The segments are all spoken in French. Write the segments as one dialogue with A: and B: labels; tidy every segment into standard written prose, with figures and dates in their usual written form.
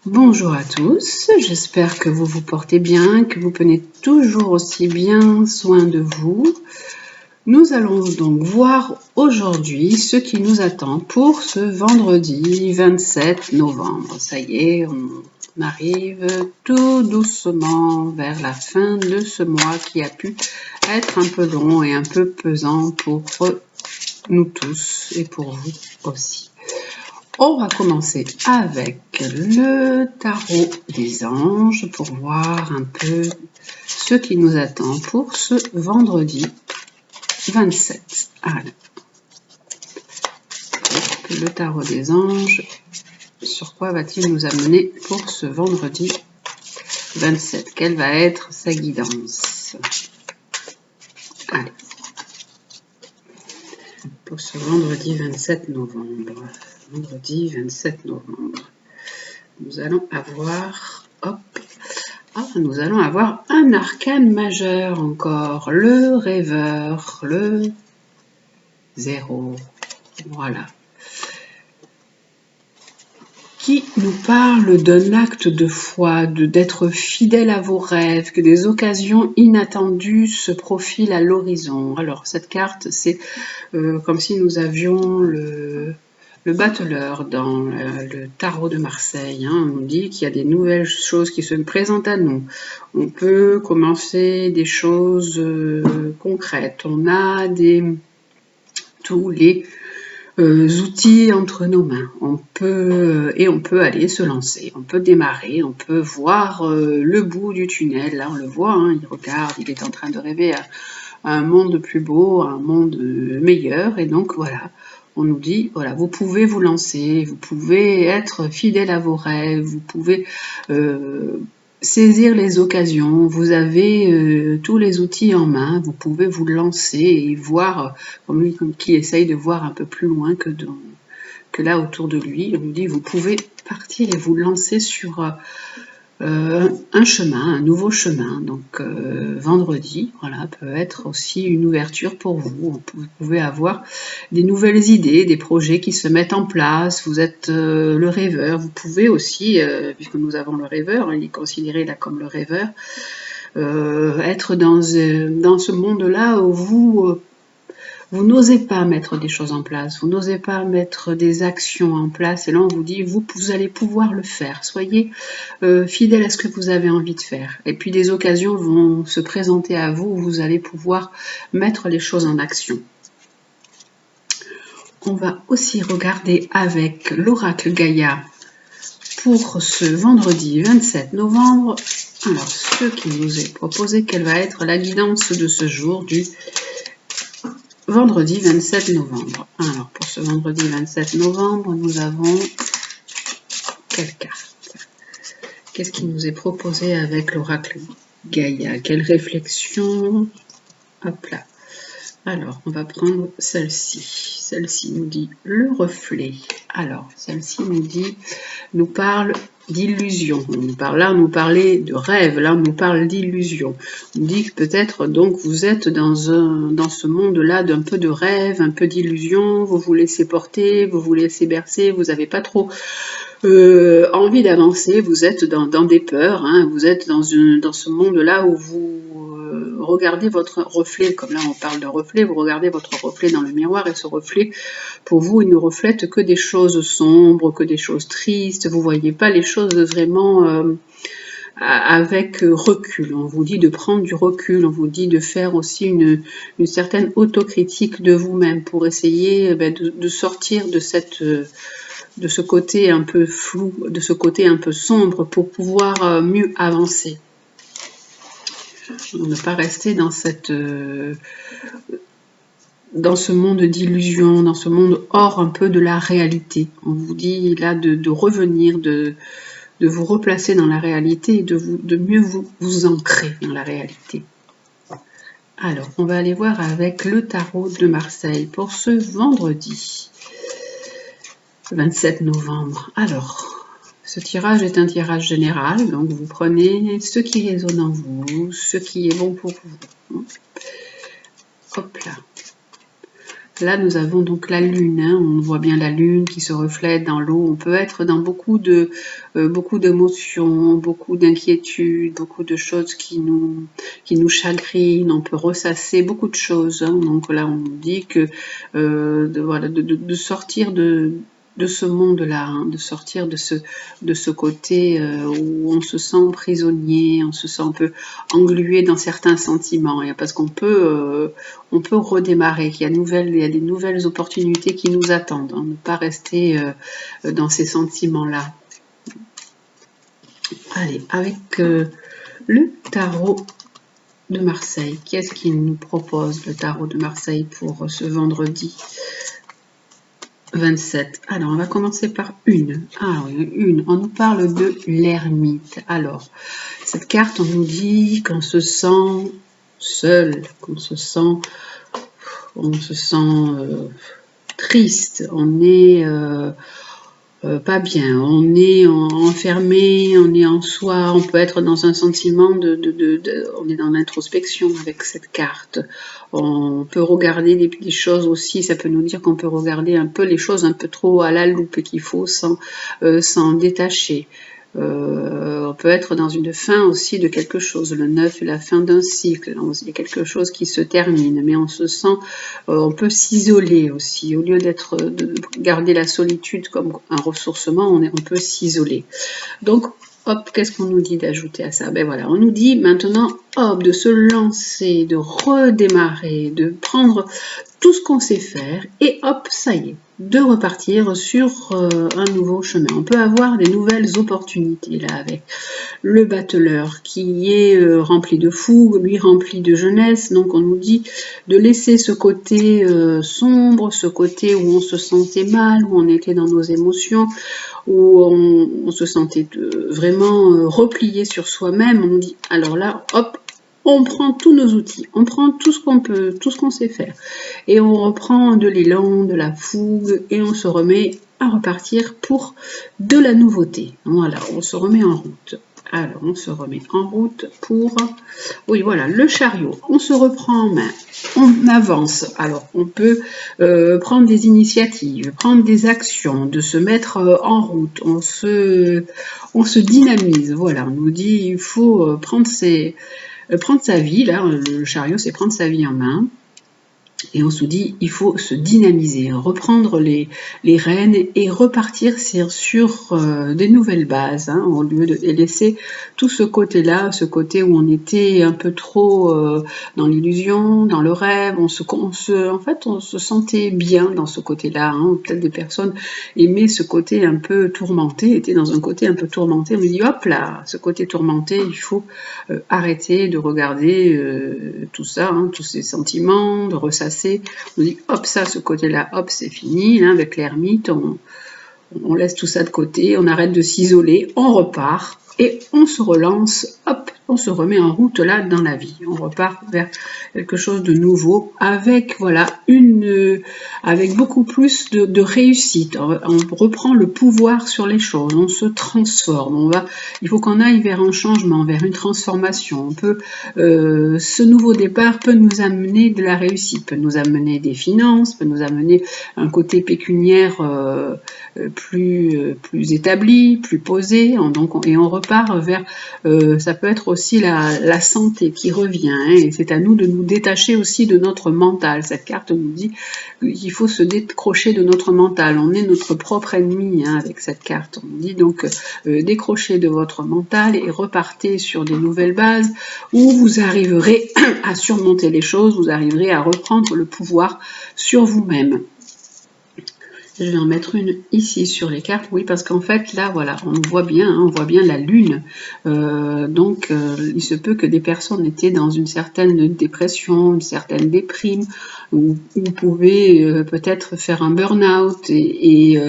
A: Bonjour à tous, j'espère que vous vous portez bien, que vous prenez toujours aussi bien soin de vous. Nous allons donc voir aujourd'hui ce qui nous attend pour ce vendredi 27 novembre. Ça y est, on arrive tout doucement vers la fin de ce mois qui a pu être un peu long et un peu pesant pour nous tous et pour vous aussi. On va commencer avec le tarot des anges pour voir un peu ce qui nous attend pour ce vendredi 27. Alors, le tarot des anges, sur quoi va-t-il nous amener pour ce vendredi 27? Quelle va être sa guidance? Allez, pour ce vendredi 27 novembre. Vendredi 27 novembre. Nous allons avoir, nous allons avoir un arcane majeur encore, le rêveur, le 0, voilà, qui nous parle d'un acte de foi, d'être fidèle à vos rêves, que des occasions inattendues se profilent à l'horizon. Alors cette carte, c'est comme si nous avions le battleur dans le tarot de Marseille. On nous dit qu'il y a des nouvelles choses qui se présentent à nous. On peut commencer des choses concrètes. On a tous les outils entre nos mains. On peut aller se lancer. On peut démarrer. On peut voir le bout du tunnel. Là, on le voit. Il regarde. Il est en train de rêver à un monde plus beau, un monde meilleur. Et donc, voilà. On nous dit, voilà, vous pouvez vous lancer, vous pouvez être fidèle à vos rêves, vous pouvez saisir les occasions, vous avez tous les outils en main, vous pouvez vous lancer et voir, comme lui qui essaye de voir un peu plus loin que là autour de lui. On nous dit, vous pouvez partir et vous lancer sur un chemin, un nouveau chemin. Donc vendredi, voilà, peut être aussi une ouverture pour vous. Vous pouvez avoir des nouvelles idées, des projets qui se mettent en place. Vous êtes le rêveur. Vous pouvez aussi, puisque nous avons le rêveur, il est considéré là comme le rêveur, être dans ce monde-là où vous n'osez pas mettre des choses en place, vous n'osez pas mettre des actions en place, et là on vous dit, vous allez pouvoir le faire. Soyez fidèle à ce que vous avez envie de faire. Et puis des occasions vont se présenter à vous où vous allez pouvoir mettre les choses en action. On va aussi regarder avec l'oracle Gaïa pour ce vendredi 27 novembre. Alors, ce qui nous est proposé, quelle va être la guidance de ce jour du vendredi 27 novembre. Alors, pour ce vendredi 27 novembre, nous avons quelle carte? Qu'est-ce qui nous est proposé avec l'oracle Gaïa? Quelle réflexion? Hop là. Alors, on va prendre celle-ci. Celle-ci nous dit le reflet. Alors, celle-ci nous parle d'illusion. On nous parlait de rêve. Là, on nous parle d'illusion. On dit que peut-être, donc, vous êtes dans ce monde-là d'un peu de rêve, un peu d'illusion. Vous vous laissez porter, vous vous laissez bercer. Vous n'avez pas trop envie d'avancer. Vous êtes dans des peurs. Vous êtes dans ce monde-là où vous regardez votre reflet, comme là on parle de reflet, vous regardez votre reflet dans le miroir et ce reflet, pour vous, il ne reflète que des choses sombres, que des choses tristes, vous voyez pas les choses vraiment avec recul. On vous dit de prendre du recul, on vous dit de faire aussi une certaine autocritique de vous-même pour essayer de sortir de ce côté un peu flou, de ce côté un peu sombre pour pouvoir mieux avancer. Ne pas rester dans ce monde d'illusion, dans ce monde hors un peu de la réalité. On vous dit là de revenir, de vous replacer dans la réalité et de mieux vous ancrer dans la réalité. Alors, on va aller voir avec le tarot de Marseille pour ce vendredi 27 novembre. Alors, ce tirage est un tirage général, donc vous prenez ce qui résonne en vous, ce qui est bon pour vous. Hop là. Là, nous avons donc la lune. Hein. On voit bien la lune qui se reflète dans l'eau. On peut être dans beaucoup d'émotions, beaucoup d'inquiétudes, beaucoup de choses qui nous chagrinent. On peut ressasser beaucoup de choses. Hein. Donc là, on nous dit que de sortir de ce monde-là, hein, de sortir de ce côté où on se sent prisonnier, on se sent un peu englué dans certains sentiments, parce qu'on peut redémarrer, il y a des nouvelles opportunités qui nous attendent, hein, ne pas rester dans ces sentiments-là. Allez, avec le tarot de Marseille, qu'est-ce qu'il nous propose, le tarot de Marseille, pour ce vendredi 27. Alors, on va commencer par une. Ah oui, une. On nous parle de l'ermite. Alors, cette carte, on nous dit qu'on se sent seul, qu'on se sent triste, on est pas bien, on est enfermé, on est en soi, on peut être dans un sentiment on est dans l'introspection avec cette carte. On peut regarder des choses aussi, ça peut nous dire qu'on peut regarder un peu les choses un peu trop à la loupe et qu'il faut s'en détacher. On peut être dans une fin aussi de quelque chose. Le 9 est la fin d'un cycle. Il y a quelque chose qui se termine, mais on se sent, on peut s'isoler aussi. Au lieu de garder la solitude comme un ressourcement, on peut s'isoler. Donc, hop, qu'est-ce qu'on nous dit d'ajouter à ça? Ben voilà, on nous dit maintenant, hop, de se lancer, de redémarrer, de prendre tout ce qu'on sait faire et hop, ça y est, de repartir sur un nouveau chemin. On peut avoir des nouvelles opportunités là avec le battleur qui est rempli de fougue, lui rempli de jeunesse. Donc on nous dit de laisser ce côté sombre, ce côté où on se sentait mal, où on était dans nos émotions, où on se sentait vraiment replié sur soi-même. On dit alors là, hop, on prend tous nos outils, on prend tout ce qu'on peut, tout ce qu'on sait faire, et on reprend de l'élan, de la fougue, et on se remet à repartir pour de la nouveauté. Voilà, on se remet en route. Alors, on se remet en route pour... Oui, voilà, le chariot. On se reprend en main. On avance. Alors, on peut prendre des initiatives, prendre des actions, de se mettre en route. On se dynamise. Voilà, on nous dit il faut prendre sa vie. Là, le chariot, c'est prendre sa vie en main. Et on se dit, il faut se dynamiser, reprendre les rênes et repartir sur des nouvelles bases, hein, au lieu de laisser tout ce côté-là, ce côté où on était un peu trop dans l'illusion, dans le rêve, en fait, on se sentait bien dans ce côté-là. Hein, peut-être des personnes aimaient ce côté un peu tourmenté, étaient dans un côté un peu tourmenté. On me dit, hop là, ce côté tourmenté, il faut arrêter de regarder tout ça, hein, tous ces sentiments, de ressasser. On dit hop, ça, ce côté-là, hop, c'est fini. Hein, avec l'ermite, on laisse tout ça de côté, on arrête de s'isoler, on repart et on se relance, hop, on se remet en route là dans la vie. On repart vers quelque chose de nouveau avec, voilà, avec beaucoup plus de réussite. On reprend le pouvoir sur les choses, on se transforme. Il faut qu'on aille vers un changement, vers une transformation. Ce nouveau départ peut nous amener de la réussite, peut nous amener des finances, peut nous amener un côté pécuniaire plus établi, plus posé, et on repart vers, ça peut être aussi la santé qui revient, hein, et c'est à nous de nous détacher aussi de notre mental. Cette carte nous dit qu'il faut se décrocher de notre mental, on est notre propre ennemi, hein, avec cette carte. On dit donc décrochez de votre mental et repartez sur des nouvelles bases où vous arriverez à surmonter les choses, vous arriverez à reprendre le pouvoir sur vous-même. Je vais en mettre une ici sur les cartes, oui, parce qu'en fait, là, voilà, on voit bien la lune. Il se peut que des personnes étaient dans une certaine dépression, une certaine déprime, ou pouvaient peut-être faire un burn-out et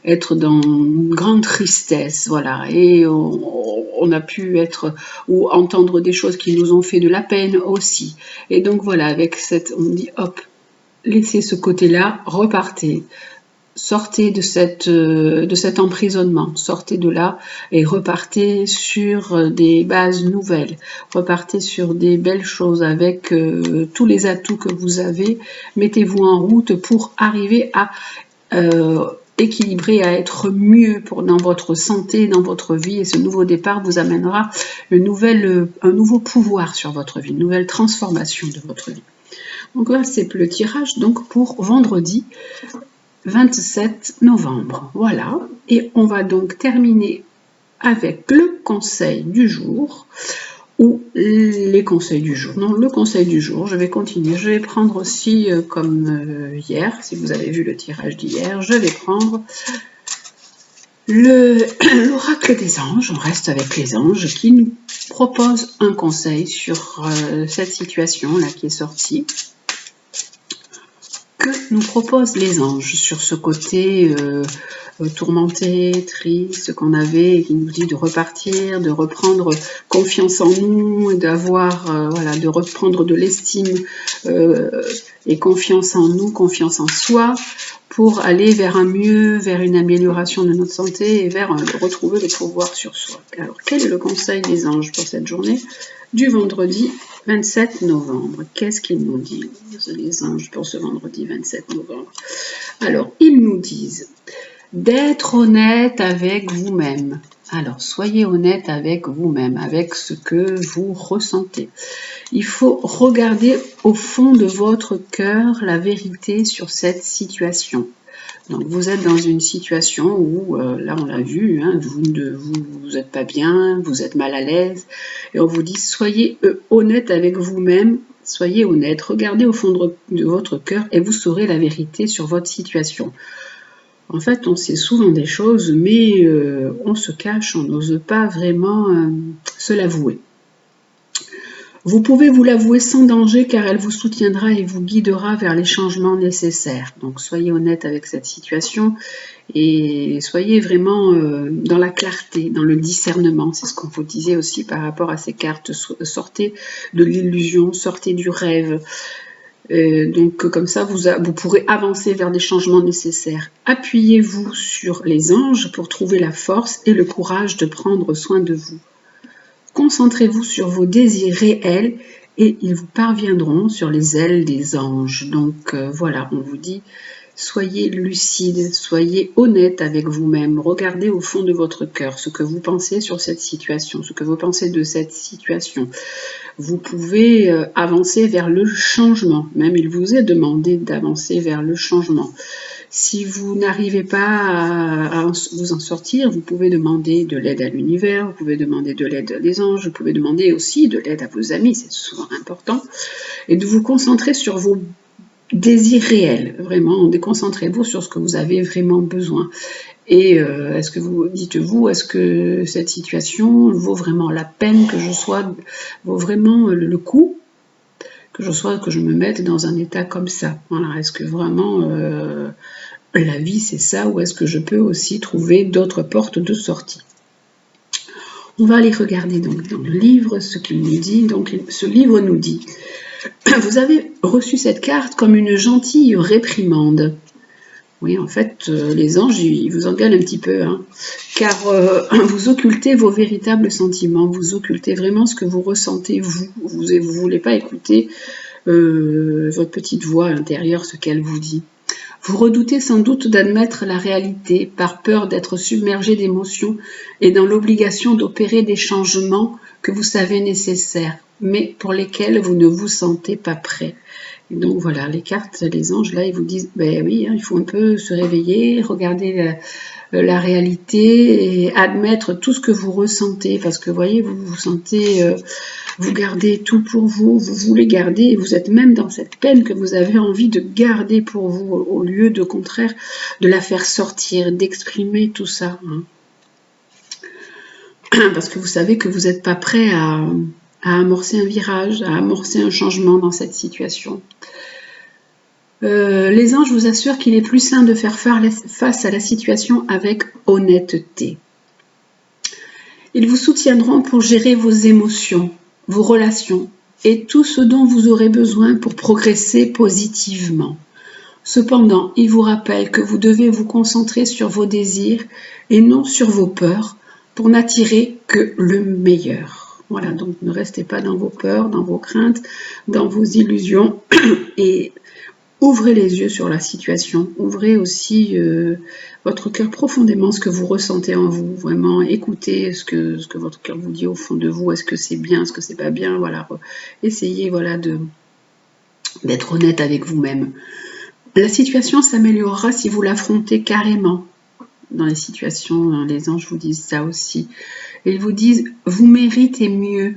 A: être dans une grande tristesse, voilà. Et on a pu être ou entendre des choses qui nous ont fait de la peine aussi. Et donc voilà, avec on dit hop, laissez ce côté-là, repartez. sortez de cet emprisonnement, sortez de là et repartez sur des bases nouvelles, repartez sur des belles choses avec tous les atouts que vous avez, mettez-vous en route pour arriver à équilibrer, à être mieux dans votre santé, dans votre vie, et ce nouveau départ vous amènera un nouveau pouvoir sur votre vie, une nouvelle transformation de votre vie. Donc là, c'est le tirage donc pour vendredi 27 novembre. Voilà. Et on va donc terminer avec le conseil du jour, ou les conseils du jour. Non, le conseil du jour, je vais continuer. Je vais prendre aussi, comme hier, si vous avez vu le tirage d'hier, je vais prendre l'oracle des anges. On reste avec les anges qui nous proposent un conseil sur cette situation-là qui est sortie. Que nous proposent les anges sur ce côté tourmenté, triste qu'on avait, et qui nous dit de repartir, de reprendre confiance en nous, d'avoir, voilà, de reprendre de l'estime et confiance en nous, confiance en soi, pour aller vers un mieux, vers une amélioration de notre santé et vers retrouver le pouvoir sur soi. Alors, quel est le conseil des anges pour cette journée du vendredi 27 novembre? Qu'est-ce qu'ils nous disent, les anges, pour ce vendredi 27 novembre? Alors, ils nous disent d'être honnête avec vous-même. Alors, soyez honnête avec vous-même, avec ce que vous ressentez. Il faut regarder au fond de votre cœur la vérité sur cette situation. Donc, vous êtes dans une situation où, là on l'a vu, hein, vous n'êtes pas bien, vous êtes mal à l'aise, et on vous dit soyez honnête avec vous-même, soyez honnête, regardez au fond de votre cœur et vous saurez la vérité sur votre situation. En fait, on sait souvent des choses, mais on se cache, on n'ose pas vraiment se l'avouer. Vous pouvez vous l'avouer sans danger car elle vous soutiendra et vous guidera vers les changements nécessaires. Donc soyez honnête avec cette situation et soyez vraiment dans la clarté, dans le discernement. C'est ce qu'on vous disait aussi par rapport à ces cartes. Sortez de l'illusion, sortez du rêve. Donc comme ça, vous pourrez avancer vers des changements nécessaires. Appuyez-vous sur les anges pour trouver la force et le courage de prendre soin de vous. Concentrez-vous sur vos désirs réels et ils vous parviendront sur les ailes des anges. Donc voilà, on vous dit, soyez lucide, soyez honnête avec vous-même. Regardez au fond de votre cœur ce que vous pensez sur cette situation, ce que vous pensez de cette situation. Vous pouvez avancer vers le changement. Même il vous est demandé d'avancer vers le changement. Si vous n'arrivez pas à vous en sortir, vous pouvez demander de l'aide à l'univers, vous pouvez demander de l'aide des anges, vous pouvez demander aussi de l'aide à vos amis, c'est souvent important, et de vous concentrer sur vos désirs réels, vraiment, concentrez-vous sur ce que vous avez vraiment besoin. Et est-ce que vous dites-vous, est-ce que cette situation vaut vraiment la peine que je sois, vaut vraiment le coup que je me mette dans un état comme ça? Voilà, est-ce que vraiment la vie c'est ça, ou est-ce que je peux aussi trouver d'autres portes de sortie? On va aller regarder donc dans le livre ce qu'il nous dit. Donc ce livre nous dit: vous avez reçu cette carte comme une gentille réprimande. Oui, en fait, les anges, ils vous engueulent un petit peu, hein, car vous occultez vos véritables sentiments, vous occultez vraiment ce que vous ressentez, vous ne voulez pas écouter votre petite voix à l'intérieur, ce qu'elle vous dit. Vous redoutez sans doute d'admettre la réalité par peur d'être submergé d'émotions et dans l'obligation d'opérer des changements que vous savez nécessaires, mais pour lesquels vous ne vous sentez pas prêt. Et donc voilà, les cartes, les anges, là, ils vous disent, ben oui, hein, il faut un peu se réveiller, regarder la réalité et admettre tout ce que vous ressentez, parce que vous voyez, vous vous sentez, vous gardez tout pour vous, vous voulez garder, et vous êtes même dans cette peine que vous avez envie de garder pour vous, au lieu de, au contraire, de la faire sortir, d'exprimer tout ça. Hein. Parce que vous savez que vous n'êtes pas prêt à amorcer un virage, à amorcer un changement dans cette situation. Les anges vous assurent qu'il est plus sain de faire face à la situation avec honnêteté. Ils vous soutiendront pour gérer vos émotions, vos relations et tout ce dont vous aurez besoin pour progresser positivement. Cependant, il vous rappelle que vous devez vous concentrer sur vos désirs et non sur vos peurs pour n'attirer que le meilleur. Voilà, donc ne restez pas dans vos peurs, dans vos craintes, dans vos illusions et ouvrez les yeux sur la situation. Ouvrez aussi votre cœur profondément, ce que vous ressentez en vous. Vraiment, écoutez ce que votre cœur vous dit au fond de vous. Est-ce que c'est bien, est-ce que c'est pas bien? Voilà, essayez voilà, d'être honnête avec vous-même. La situation s'améliorera si vous l'affrontez carrément. Dans les situations, les anges vous disent ça aussi. Ils vous disent, vous méritez mieux.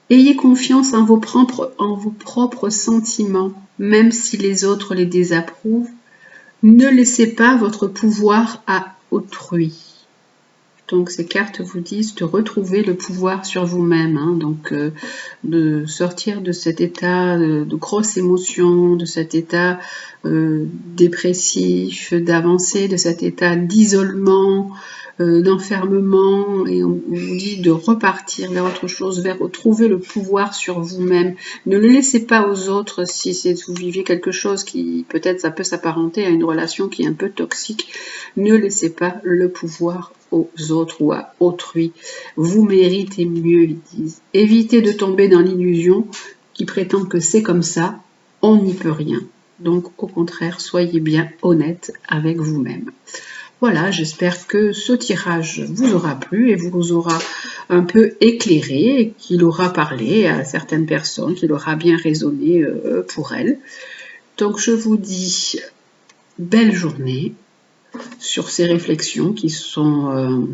A: Ayez confiance en vos propres sentiments, même si les autres les désapprouvent. Ne laissez pas votre pouvoir à autrui. Donc ces cartes vous disent de retrouver le pouvoir sur vous-même, hein, donc de sortir de cet état de grosse émotion, de cet état dépressif, d'avancer de cet état d'isolement, d'enfermement, et on vous dit de repartir vers autre chose, vers retrouver le pouvoir sur vous-même. Ne le laissez pas aux autres si vous vivez quelque chose qui peut-être ça peut s'apparenter à une relation qui est un peu toxique. Ne laissez pas le pouvoir aux autres ou à autrui. Vous méritez mieux, ils disent. Évitez de tomber dans l'illusion qui prétend que c'est comme ça, on n'y peut rien. Donc au contraire, soyez bien honnête avec vous-même. Voilà, j'espère que ce tirage vous aura plu et vous aura un peu éclairé, qu'il aura parlé à certaines personnes, qu'il aura bien résonné pour elles. Donc je vous dis belle journée sur ces réflexions qui sont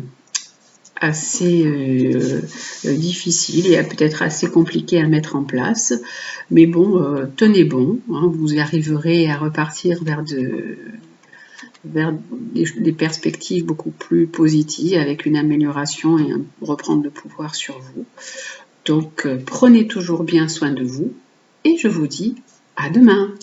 A: assez difficiles et peut-être assez compliquées à mettre en place. Mais bon, tenez bon, hein, vous arriverez à repartir vers des perspectives beaucoup plus positives avec une amélioration et reprendre le pouvoir sur vous. Donc prenez toujours bien soin de vous et je vous dis à demain.